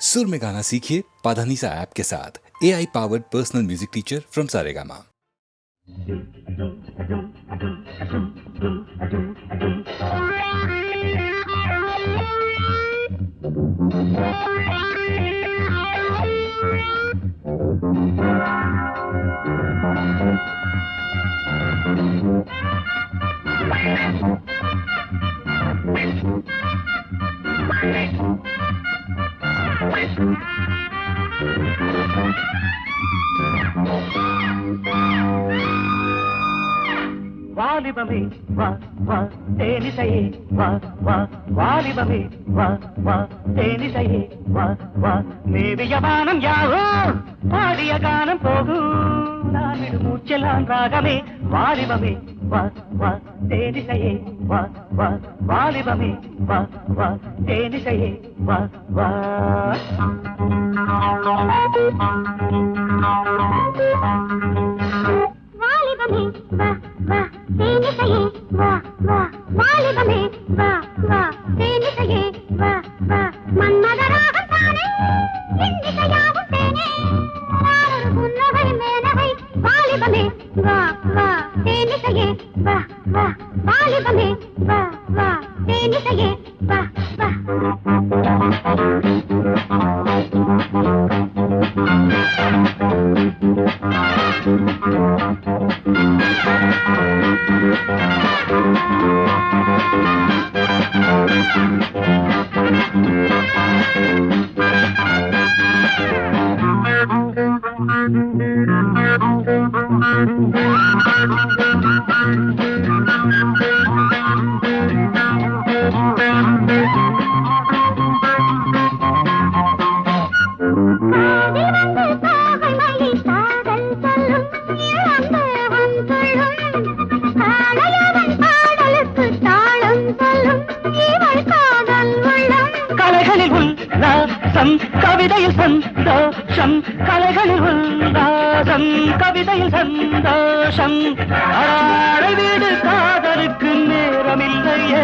सुर में गाना सीखिए पाधानीसा ऐप के साथ AI powered personal music teacher from Saregama. வாலிபமே வா வா தேனிசையே வா வா வாலிபமே வா வா தேனிசையே வா வா மேவிய வானம் யாவோ பாடிய கானம் போகும் நான் விடு மூச்செல்லாம் ராகமே வாலிபமே வா வா தேனிசையே வா வா வாலிபமே வா வா தேனிசையே வா வா வாலிபமே வா வா தேனிசையே வா வா வாலிபமே வா வா தேனிசையே வா வா மன்மதராகம் தானே இன்னிசையாகும் தேனே நாளொரு புன்னகை மேனகை வாலிபமே வா வா தேனிசையே வா வா வாலிபமே வா வா தேனிசையே வா வா கவிதையில் சந்தோஷம் கலைகளில் உல்லாசம் கவிதையில் சந்தோஷம் ஆடை வீடு காதலுக்கு நேரமில்லையே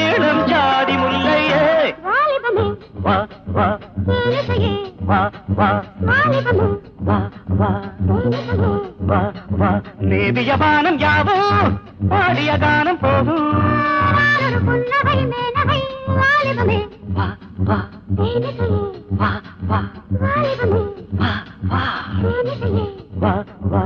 இளம் ஜாதி முல்லையே வாலிபமே வா வா தேனிசையே வா வா வாலிபமே வா வா தேனிசையே வா வா நேவிய வானம் யாவோ பாடிய கானம் போகும் நாளொரு புன்னகை மேனகை வாலிபமே வா வா தேனிசையே வா வா வாலிபமே வா வா தேனிசையே வா வா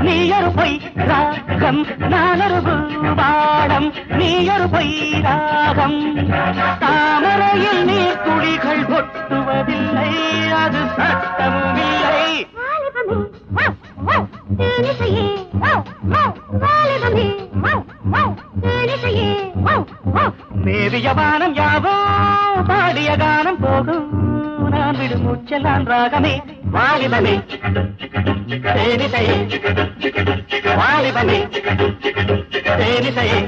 நீயொரு பொய் ராகம் நானொரு பாடம் நீயொரு பொய் ராகம் தாமரையில் நீர் துளிகள் கொட்டுவதில்லை அது சட்டமும் இல்லை தேனிசையே வாலிபமே தேனிசையே மேவிய வானம் யாவோ பாடிய கானம் போகும் நான் விடு மூச்செல்லாம் ராகமே வாலிபமே தேனிசையே வாலிபமே தேனிசையே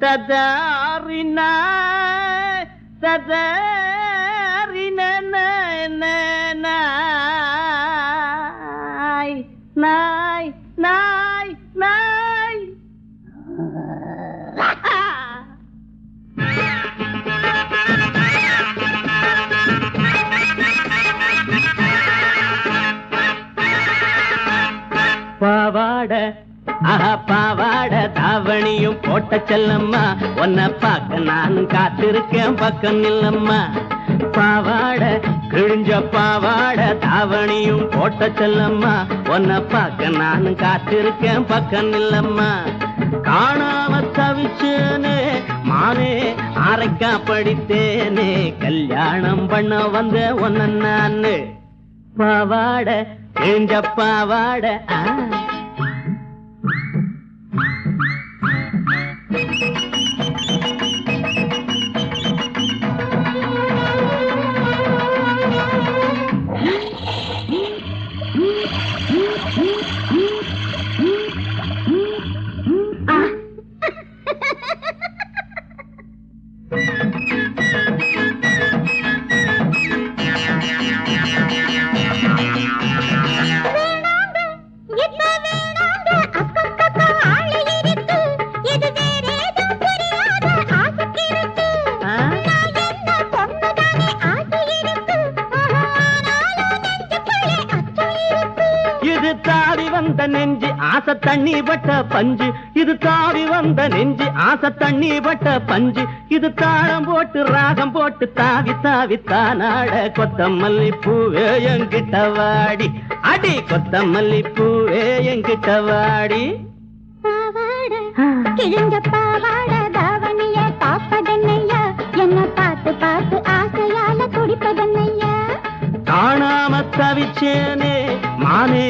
சதாரினா சதாரினா நாய் நாய் நாய் நாய் பாவாட பாவாட தாவணியும் போட்ட போட்ட செல்லம்மா உன்னை பார்க்க நானும் காத்திருக்கேன் பக்கம் இல்லம்மா பாவாட கிழிஞ்ச பாவாட தாவணியும் போட்ட செல்லம்மா உன்னை பார்க்க நானும் காத்திருக்கேன் பக்கம் இல்லம்மா காணாம தவிச்சேனே மானே ஆரைக்கா படித்தேனே கல்யாணம் பண்ண வந்த ஒன்ன நானு பாவாட கிழிஞ்ச பாவாட நெஞ்சு ஆசை தண்ணி பட்ட பஞ்சு இது தாவி வந்த நெஞ்சு ஆசை தண்ணி பட்ட பஞ்சு இது தாளம் போட்டு ராகம் போட்டு தாவி தாவி தானாட கொத்தமல்லி பூவே என்கிட்ட வாடி அடி கொத்தமல்லி பூவே என்கிட்ட வாடி கிழிஞ்ச பாவாட தாவணிய பாப்பதன்னையா என்ன பார்த்து பார்த்து ஆசையால துடிப்பதன்னையா காணாம தவிச்சேனே மானே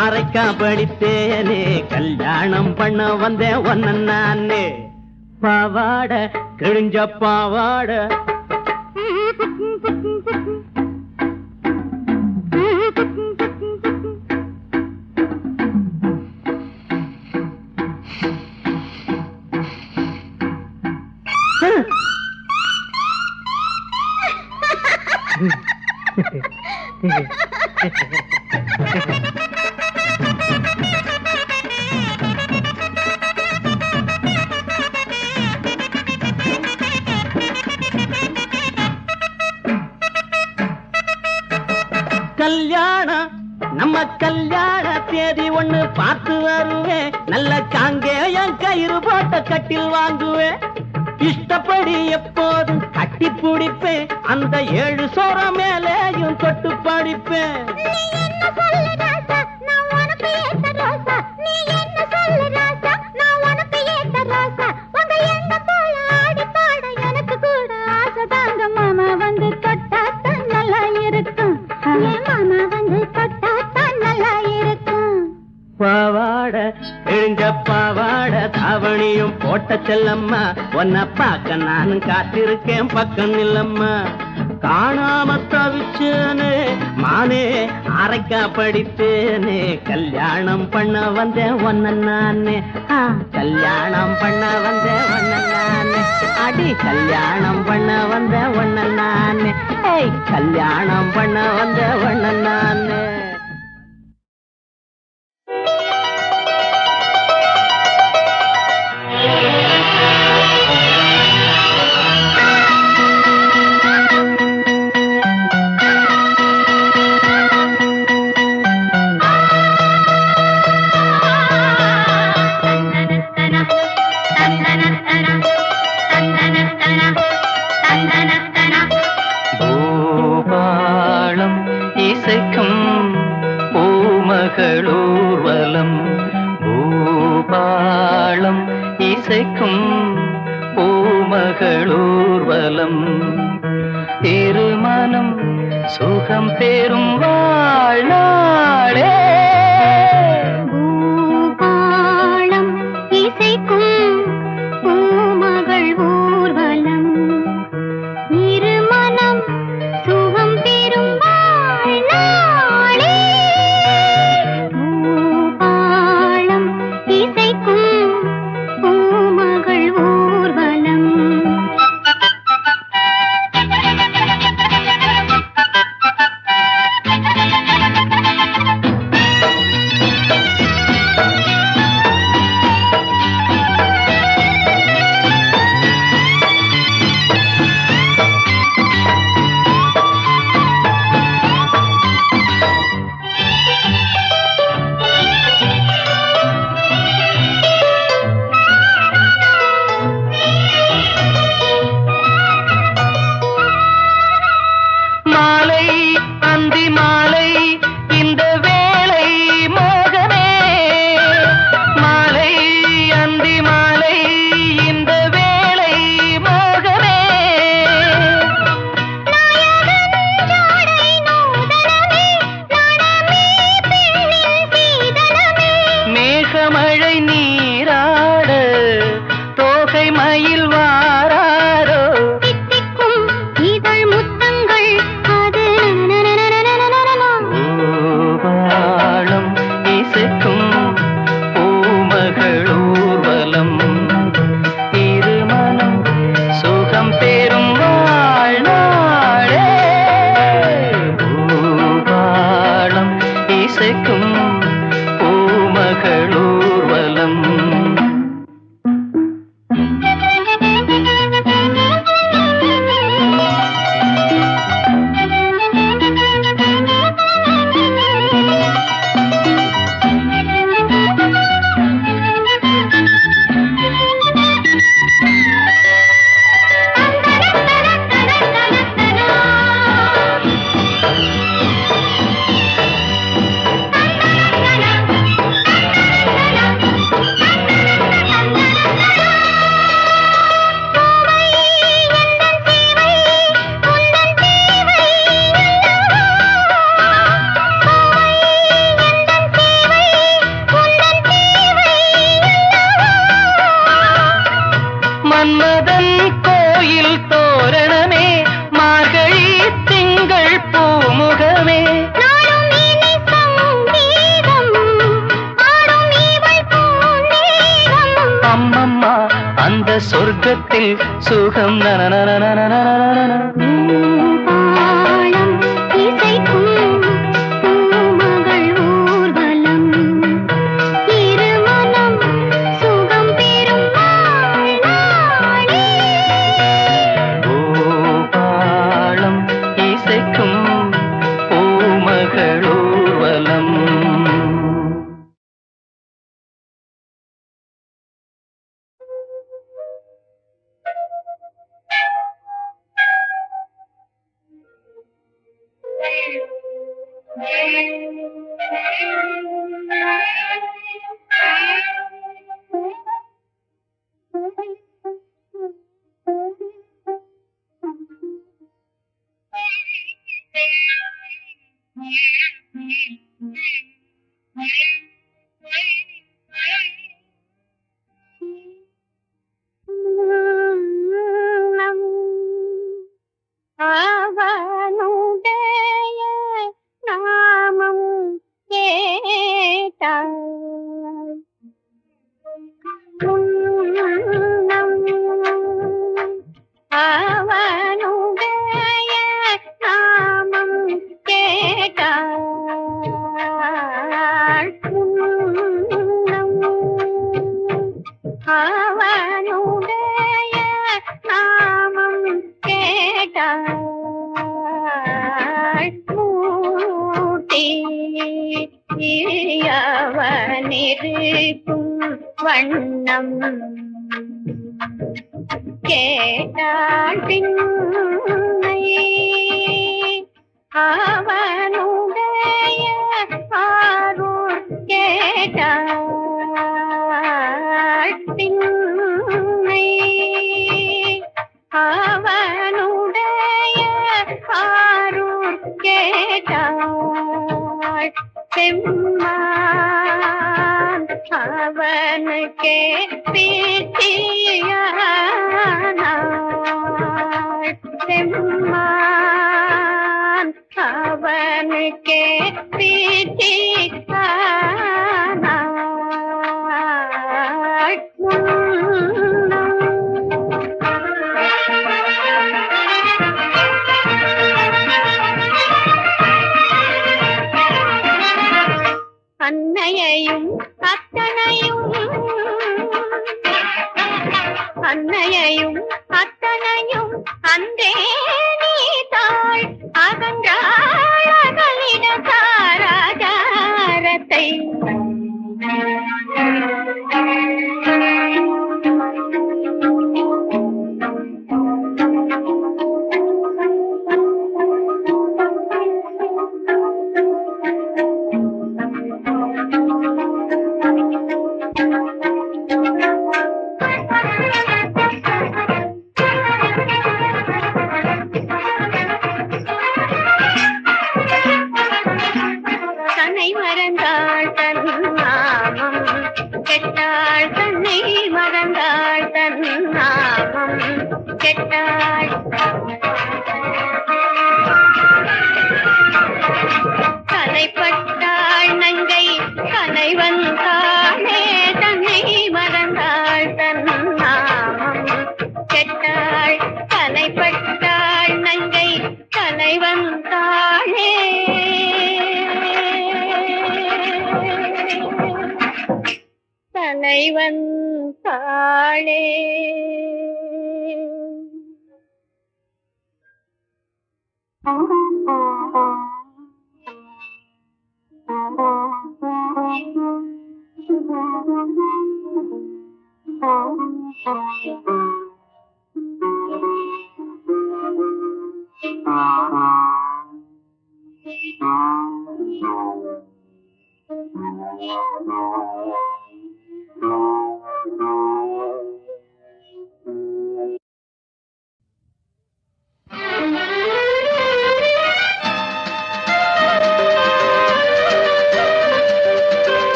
அரைக்கா படித்தேனே கல்யாணம் பண்ண வந்தேன் ஒன்ன நானே பாவாட கிழிஞ்ச பாவாட கல்யாணம் நம்ம கல்யாண தேதி ஒண்ணு பார்த்து வருவேன் நல்ல காங்கேயம் கயிறு போட்ட கட்டில் வாங்குவேன் இஷ்டப்படி எப்போதும் கட்டி பிடிப்பேன் அந்த 7 சோற மேலேயும் தொட்டு படிப்பேன் மாமா வந்து தொட்டா நல்லா இருக்கும் மாமா வந்து தொட்டா நல்லா இருக்கும் பாவாட கிழிஞ்ச பாவாட தாவணியும் போட்ட செல்லம்மா உன்னை பார்க்க நானும் காத்திருக்கேன் பக்கம் இல்லம்மா காணாம தவிச்சேனே மானே அரைக்கா படித்தேனே கல்யாணம் பண்ண வந்தேன் ஒன்ன நானே கல்யாணம் பண்ண வந்தேன் ஒன்ன நானே அடி கல்யாணம் பண்ண வந்தேன் ஒன்ன நானே கல்யாணம் பண்ண வந்தேன் ஒன்ன நானே பூமகளூர்வலம் பூபாளம் இசைக்கும் பூமகளூர்வலம் திருமணம் சுகம் பெறும் வாழ்நாளே பூபாளம் இசைக்கும் பூமகள் ஊர்வலம் இருமனம் சுகம் பெறும் வாழ்நாளே பூபாளம் இசைக்கும் பூமகள் ஊர்வலம் மன்மதன் கோயில் தோரணமே, மார்கழி திங்கள் பூமுகமே. நாளும் இனி சங்கீதம் ஆடும் இவள் பூந்தேகம். அம்மம்மா அந்த சொர்க்கத்தில் சுகம் நனநனநனநனநன. தாளம் இசைக்கும் பூமகள் ஊர்வலம். இருமனம் சுகம் பெறும் நாளே. பூபாளம் இசைக்கும் பூமகளூர்வலம். அவனுடைய நாமம் கேட்டாள். முன்னம் அவனுடைய நாமம் கேட்டாள். முன்னம் அவனுடைய நாமம் கேட்டாள். மூட்டி அவனிருக்கும் வண்ணம் கேட்டாள் பின்னை. அவனுடைய ஆரூர் கேட்டாள் பின்னை. அவனுடைய ஆரூர் கேட்டாள் செம்மான். அவனுக்கே பிச்சியானாள் செம்மான். அவனுக்கே பிச்சியானாள். முன்னம் அன்னையையும் அத்தனையும் அன்னையையும் அத்தனையும் அன்றே நீ தாள் அகன்றாள் அகலிட தாராதாரத்தை. தன்னை மறந்தாள் தன் நாமம் கெட்டாள். தன்னை மறந்தாள் தன் நாமம் கெட்டாள். கலைப்பட்டாள் நங்கை கலைவன் தானே. தன்னை மறந்தாள் தன் நாமம் கெட்டாள். கலைப்பட்டாள் நங்கை கலைவன் தானே. தலைவன் தாளே.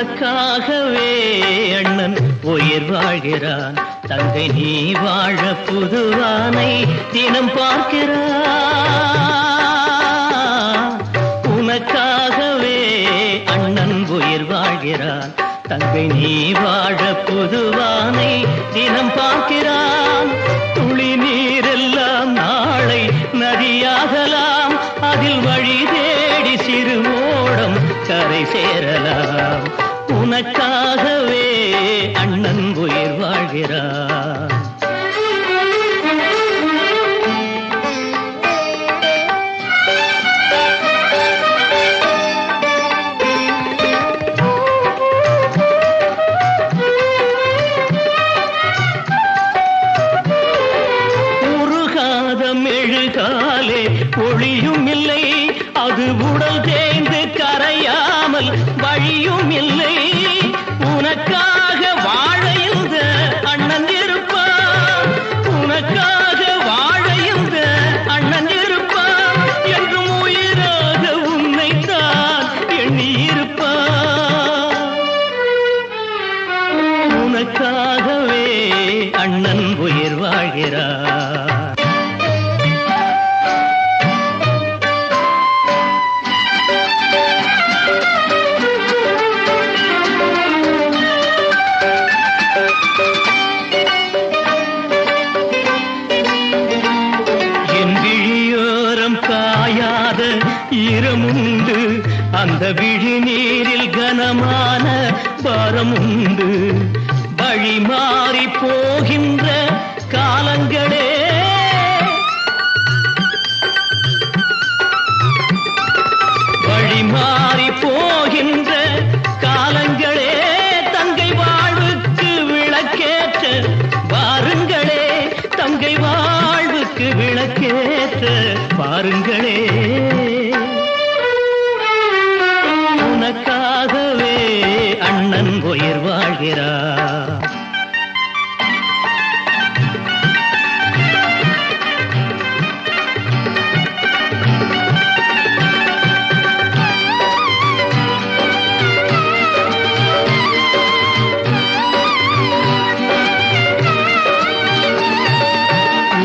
உனக்காகவே அண்ணன் உயிர் வாழ்கிறான், தங்கை நீ வாழ புதுவானை தினம் பார்க்கிறான். உனக்காகவே அண்ணன் உயிர் வாழ்கிறான், தங்கை நீ வாழ புதுவானை தினம் பார்க்கிறான். துளி நீரெல்லாம் நாளை நதியாகலாம், அதில் வழி தேடி சிறு ஓடம் கரை சேரலாம். உனக்காகவே அண்ணன் உயிர் வாழ்கிறான். மெழுகாலே ஒளியும் இல்லை, அது உடல் தேய்ந்து கரையாமல் வழியும் இல்லை. உனக்காக வாழ இந்த அண்ணன் இருப்பான், உனக்காக வாழ இந்த அண்ணன் இருப்பான். என்றும் உயிராக உன்னைத்தான் எண்ணியிருப்பான். உனக்காகவே அண்ணன் உயிர் வாழ்கிறான். ஈரமுண்டு அந்த விழி நீரில் கனமான பாரமுண்டு. வழி மாறி போகின்ற காலங்களே, வழி மாறி போகின்ற காலங்களே, தங்கை வாழ்வுக்கு விளக்கேற்ற பாருங்களே, தங்கை வாழ்வுக்கு விளக்கேற்ற பாருங்களே. உனக்காகவே அண்ணன் உயிர் வாழ்கிறான்.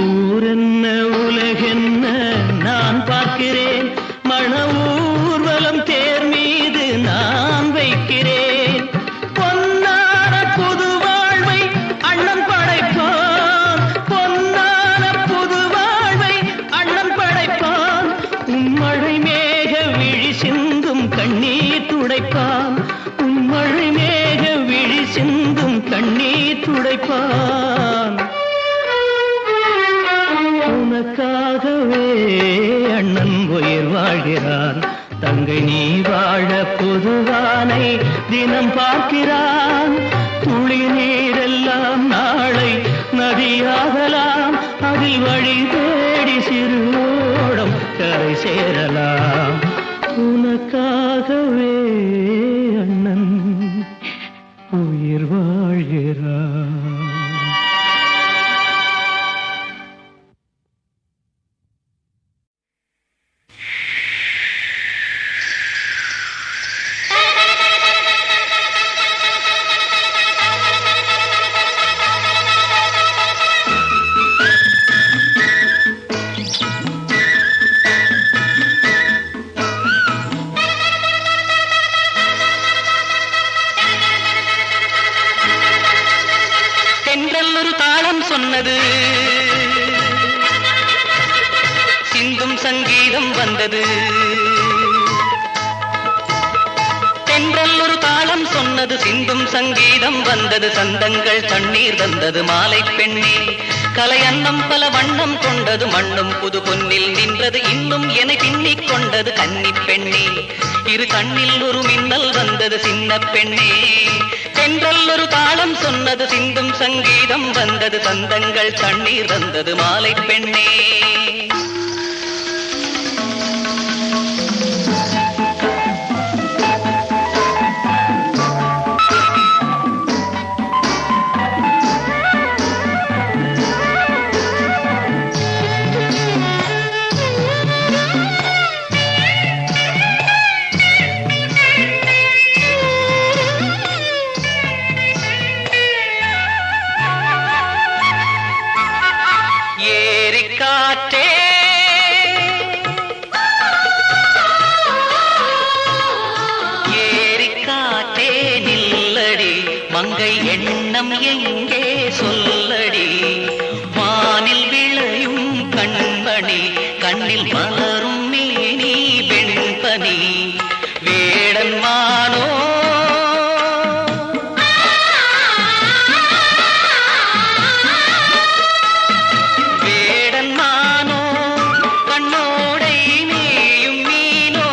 ஊரென்ன உலகென்ன நான் பார்க்கிறேன், மன ஊர்வலம் தேர் மீது நான் வைக்கிறேன். பொன்னான புது வாழ்வை அண்ணன் படைப்பான், பொன்னான புது வாழ்வை அண்ணன் படைப்பான். உம்மழை மேக விழி சிந்தும் கண்ணீர் துடைப்பான், உம்மழை மேக விழி சிந்தும் கண்ணீர் துடைப்பான். உனக்காகவே அண்ணன் உயிர் வாழ்கிறான், தங்கை நீ வாழ புதுவானை தினம் பார்க்கிறான். துளி நீரெல்லாம் நாளை நதியாகலாம், அதில் வழி தேடி சிறு ஓடம் கரை சேரலாம். உனக்காகவே அண்ணன் உயிர் வாழ்கிறான். சொன்னது சிந்தும் சங்கீதம் வந்தது. தென்றல் ஒரு தாளம் சொன்னது, சிந்தும் சங்கீதம் வந்தது. சந்தங்கள் தண்ணீர் வந்தது. மாலை பெண்ணே கலை அன்னம் பல வண்ணம் கொண்டது. மண்ணும் புது பொன்னில் நின்றது, இன்னும் என்னை பின்னிக் கொண்டது. கன்னி பெண்ணே இரு கண்ணில் ஒரு மின்னல் வந்தது. சின்ன பெண்ணே தென்றல் ஒரு தாளம் சொன்னது, சிந்தும் சங்கீதம் வந்தது. சந்தங்கள் தண்ணீர் வந்தது. மாலை பெண்ணே எண்ணம் எங்கே சொல்லடி வானில் விளையும் கண்மணி கண்ணில் மலரும் மேனி வெண்பனி வேடன் மானோ வேடன் மானோ கண்ணோடை மேயும் மீனோ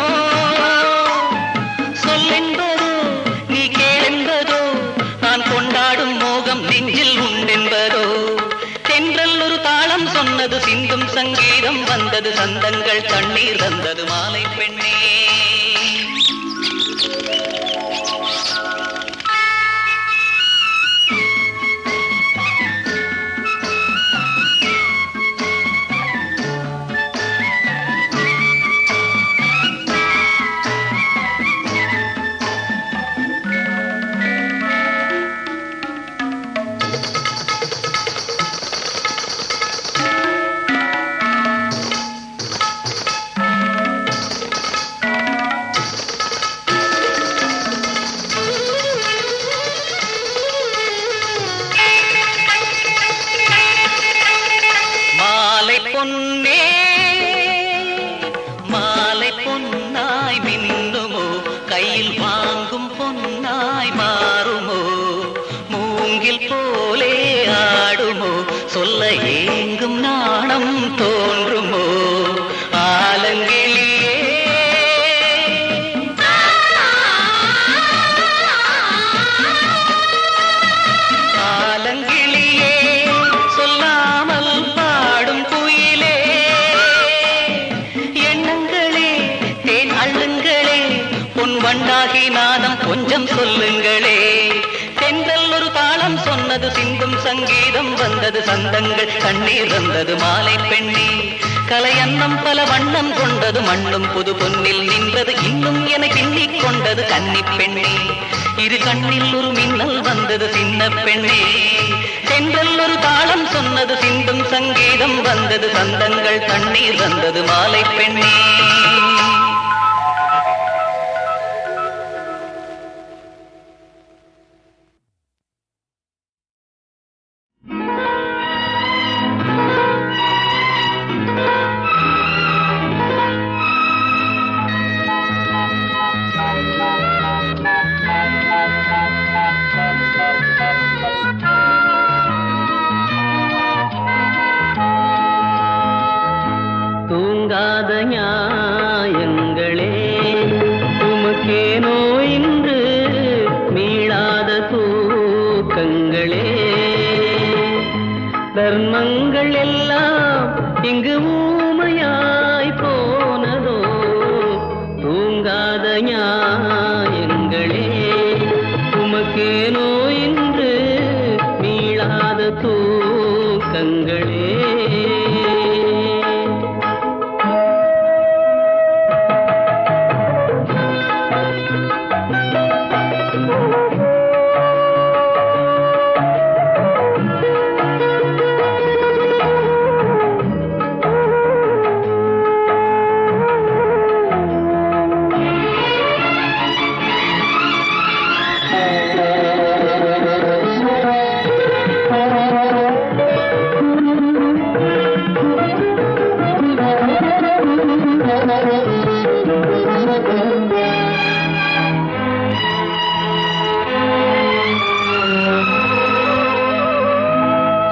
சொல்லென்பதோ நீ கேளென்பதோ நான் கொண்டாடும் மோகம் நெஞ்சில் உண்டென்பதோ தென்றல் ஒரு தாளம் சொன்னது சிந்தும் சங்கீதம் வந்தது சந்தங்கள் தண்ணீர் வந்தது மாலை பெண்ணே பொன்னே மாலை பொன்னாய் மின்னுமோ கையில் வாங்கும் பொன்னாய் மாறுமோ மூங்கில் போலே ஆடுமோ சொல்ல ஏங்கும் நாணம் தோன்றுமோ ஆலங்கிளியே ஆலங்கிளியே சொல்லாமல் பாடும் குயிலே எண்ணங்களே தேன் அள்ளுங்களே பொன் வண்டாகி நாதம் கொஞ்சம் சொல்லுங்களே தென்றல் ஒரு தாளம் சொன்னது சிந்தும் சங்கீதம் வந்தது சந்தங்கள் கண்ணீர் வந்தது மாலை பெண்ணே கலையன்னம் பல வண்ணம் கொண்டது மண்ணும் புது பொன்னில் நின்றது இன்னும் என பின்னிக் கொண்டது கன்னி பெண்ணே இரு கண்ணில் ஒரு மின்னல் வந்தது சின்ன பெண்ணே தென்றல் ஒரு தாளம் சொன்னது சிந்தும் சங்கீதம் வந்தது சந்தங்கள் கண்ணீர் வந்தது மாலை பெண்ணே தூங்காத நியாயங்களே உமக்கேனோ இன்று மீளாத தூக்கங்களே தர்மங்கள் எல்லாம் இங்கு ஊமையாய் போனதோ தூங்காத நியாயங்களே உமக்கேனோ இன்று மீளாத தூக்கங்களே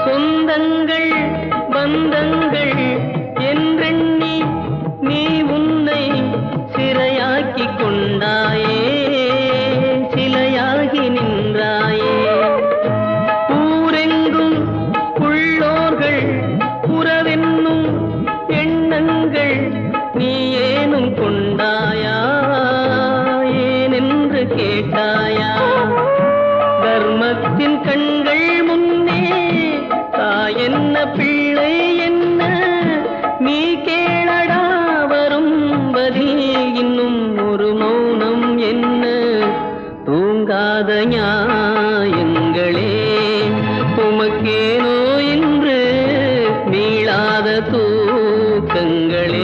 சொந்தங்கள் பந்தங்கள் என்றெண்ணி நீ உன்னை சிறையாக்கி கொண்டாயே சிலையாகி நின்றாயே ஊரெங்கும் உள்ளோர்கள் உறவென்னும் எண்ணங்கள் நீ ஏனும் கொண்டாயா ஏனென்று கேட்டாயா தர்மத்தின் கண்கள் முன்னே தாயென்ன பிள்ளை என்ன நீ கேளடா வரும் பதில் இன்னும் ஒரு மௌனம் என்ன தூங்காத நியாயங்களே உமக்கேனோ இன்று மீளாத தூக்கங்களே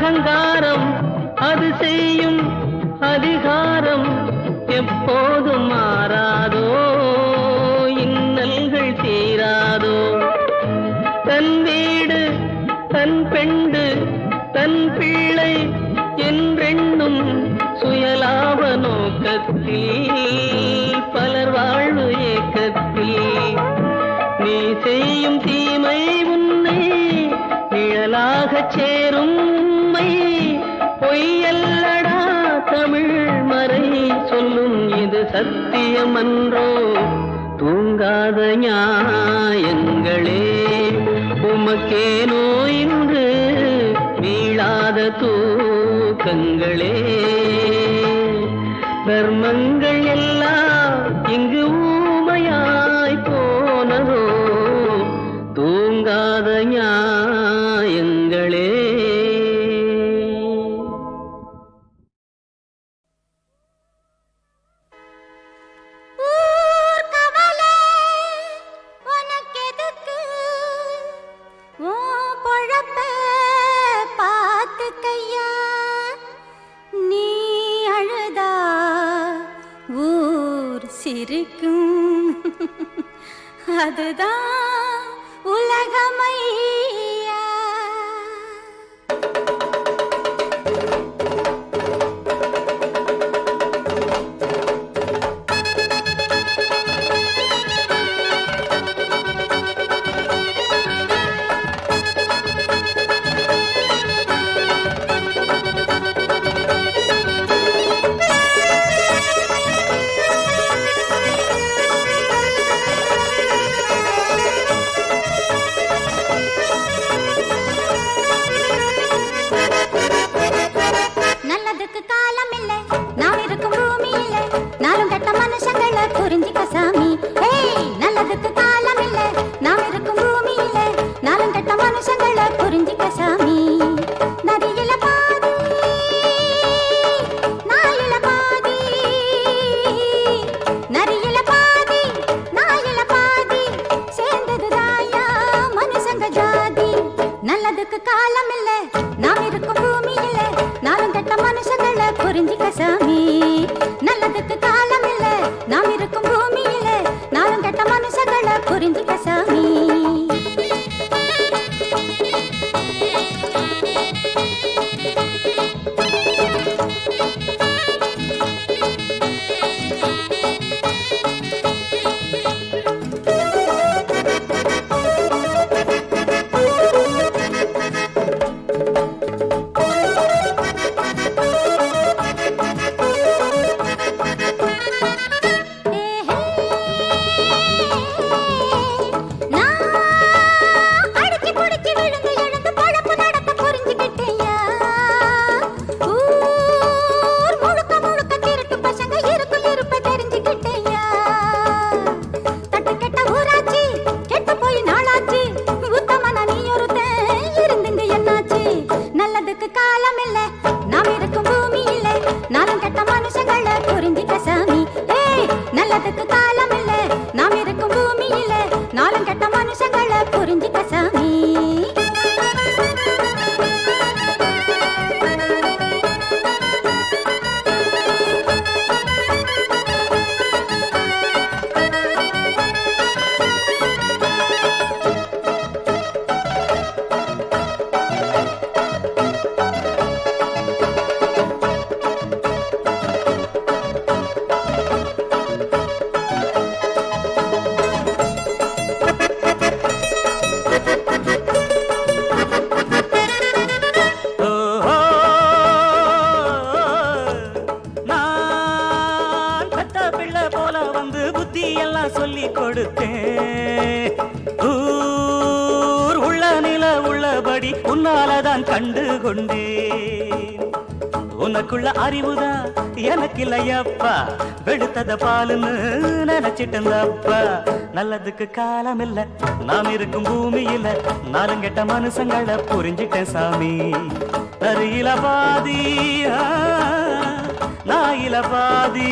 அகங்காரம் அது செய்யும் அதிகாரம் எப்போதும் மாறாதோ, இன்னல்கள் தீராதோ. தன் வீடு தன் பெண்டு தன் பிள்ளை என்றென்னும் சுயலாப நோக்கத்தில் பலர் வாழ்வு ஏக்கத்தில் நீ செய்யும் தீமை உன்னை நிழலாகச் சேரும் உண்மை பொய்யல்லடா தமிழ் மறை சொல்லும் இது சத்தியமன்றோ. தூங்காத நியாயங்களே உமக்கேனோ இன்று மீளாத தூக்கங்களே. தர்மங்கள் எல்லாம் இங்கு ஊமையாய் போனதோ, தூங்காத நியாயங்களே. அதுதான் உலகமையா. கண்டு கொண்டேன். உனக்குள்ள அறிவுதான் எனக்கு இல்லையப்பா, வெளுத்தத பாலுன்னு நினைச்சிட்டப்பா. நல்லதுக்கு காலம் இல்ல, நாம் இருக்கும் பூமியில நாலுங்கெட்ட மனுஷங்களை புரிஞ்சிட்டேன் சாமி. நரியில பாதி நாயில பாதி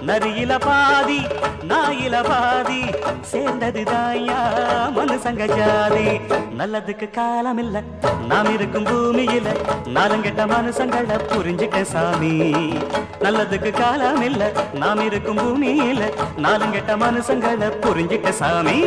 நரியில பாதி நாயில பாதி சேர்ந்தது தாயா மனுசங்க ஜாதி. நல்லதுக்கு காலம் இல்ல நாம் இருக்கும் பூமியில நாலங்கெட்ட மனுசங்கள புரிஞ்சுக்க சாமி. நல்லதுக்கு காலம் இல்ல நாம் இருக்கும் பூமியில நாலங்கெட்ட மனுசங்கள புரிஞ்சுக்க சாமி.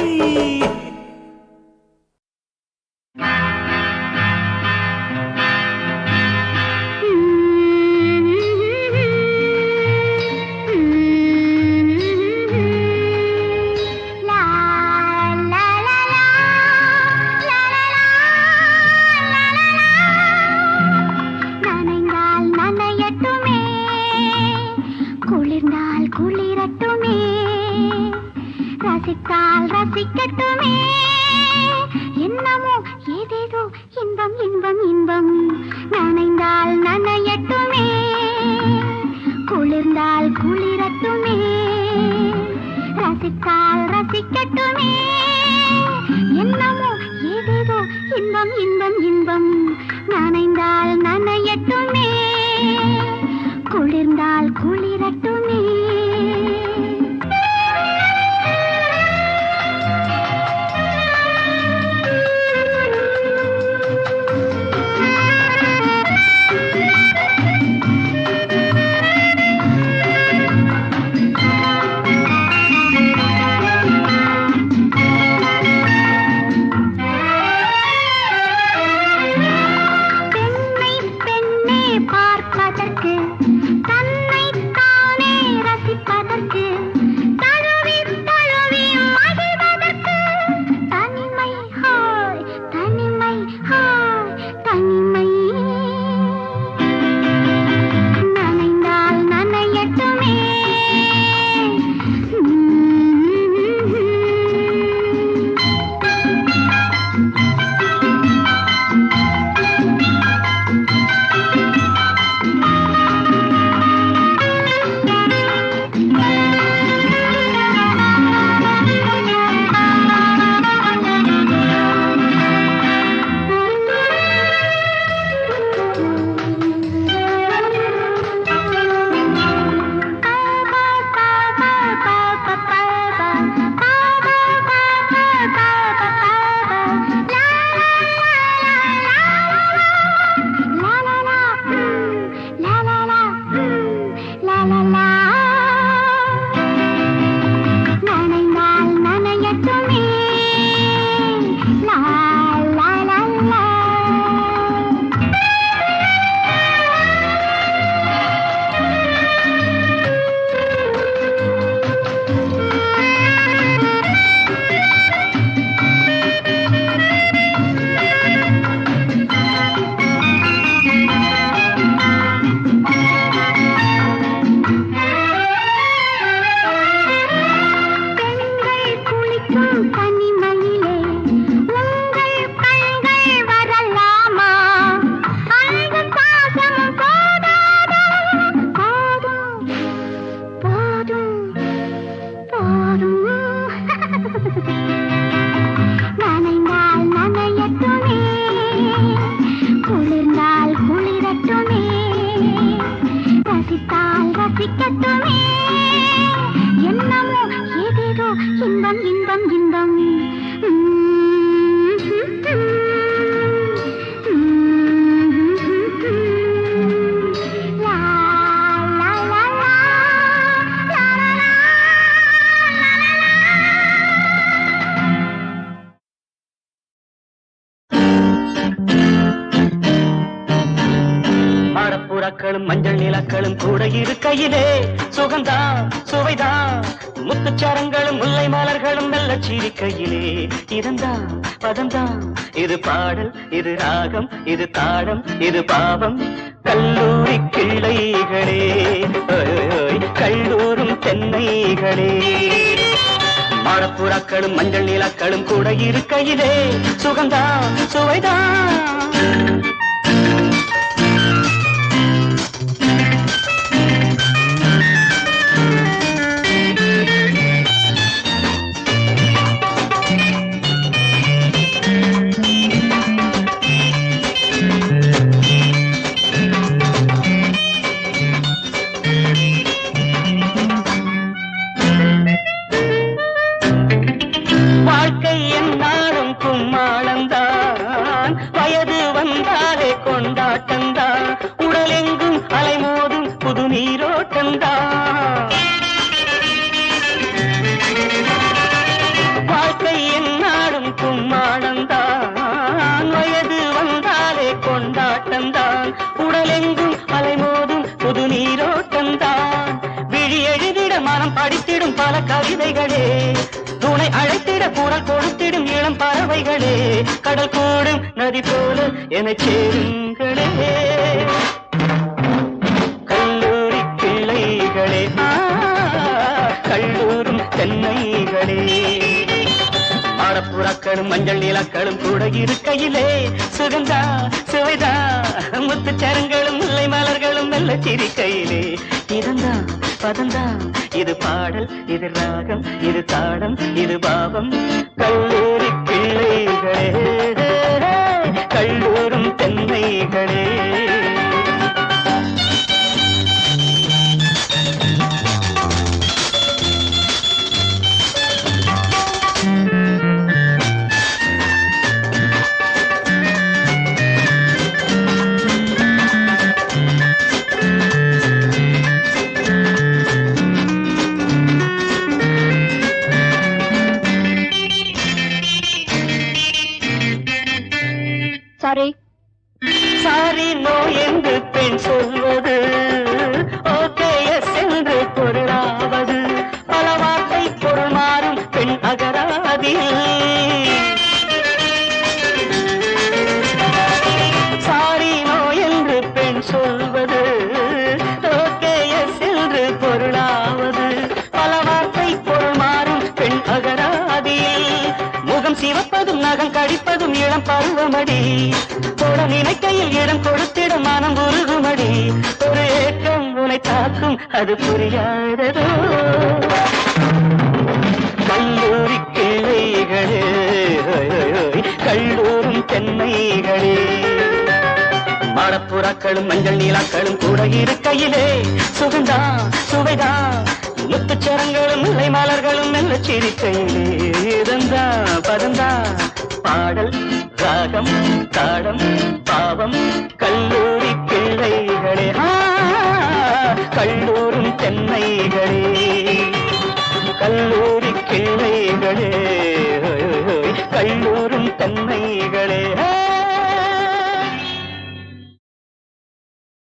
ரசிக்கட்டுமே என்னமோ ஏதேதோ இன்பம் இன்பம் இன்பம். நனைந்தால் நனையட்டுமே குளிர்ந்தால் குளிரட்டுமே ரசித்தால் ரசிக்கட்டுமே என்னமோ ஏதேதோ இன்பம் இன்பம் இன்பம். நனைந்தால் நனையட்டுமே குளிர்ந்தால் குளிரட்டுமே. மஞ்சள் நிலக்களும் கூட இருக்கையிலே சுகந்தான் சுவைதான் முத்துச்சாரங்களும் முல்லை மலர்களும் நல்ல சிரிக்கையிலே இதந்தான் பதந்தான் இது பாடல் இது ராகம் இது தாளம் இது பாவம் கல்லூரி கிள்ளைகளே கல்லூரும் தென்னைகளே மாடப்புறாக்களும் மஞ்சள் நிலக்களும் கூட இருக்கையிலே சுகந்தான் சுவைதான். வயது வந்தாலே கொண்டாட்டந்தான் உடலெங்கும் அலைமோதும் புது நீரோட்டந்தான் வாழ்க்கை என்னாடும் கும்மாளந்தான் வயது வந்தாலே கொண்டாட்டந்தான் உடலெங்கும் அலைமோதும் புது நீரோட்டந்தான் விழி எழுதிட மனம் படித்திடும் பல கவிதைகளே துணை அழைத்திட குரல் கொடுத்திடும் இளம் பறவைகளே கடல் கூடும் நதி போல என சேருங்களே கல்லூரி பிள்ளைகளே கல்லூரும் தென்னைகளே மாடப்புறாக்களும் மஞ்சள் நிலக்களும் கூட இருக்கையிலே சுகந்தா சுவைதா முத்துச்சரங்களும் முல்லை மலர்களும் மெல்ல சிரிக்கையிலே இதந்தான் பதந்தான் இது பாடல் இது ராகம் இது தாளம் இது பாவம் கல்லூரி பிள்ளைகளே கல்லூரும் தென்னைகளே சாரி நோ என்று பெண் சொல்வது ஓகே எஸ் என்று பொருளாவது பல வார்த்தை பொருள் மாறும் பெண் அகராதில் சாரி நோ என்று பெண் சொல்வது ஓகே எஸ் என்று பொருளாவது பல வார்த்தை பொருள் மாறும் பெண் அகராதில் முகம் சிவப்பதும் நகம் கடிப்பதும் இளம் பருவமடி தொட நினைக்கையில் இடம் கொடுத்திட மனம் உருகுமடி ஒரு ஏக்கம் உனை தாக்கும் அது புரியாததோ கல்லூரி கிளைகளே கல்லூரும் தென்னைகளே மாடப்புறாக்களும் மஞ்சள் நீலாக்களும் கூட இருக்கையிலே சுகந்தா சுவைதா முத்துச்சரங்களும் முல்லை மலர்களும் மெல்ல சிரிக்கையிலே இதந்தா பதந்தா பாடல் ராகம் தாளம் பாவம் கல்லூரி பிள்ளைகளே கல்லூரும் தென்னைகளே கல்லூரி கிளைகளே கல்லூரும்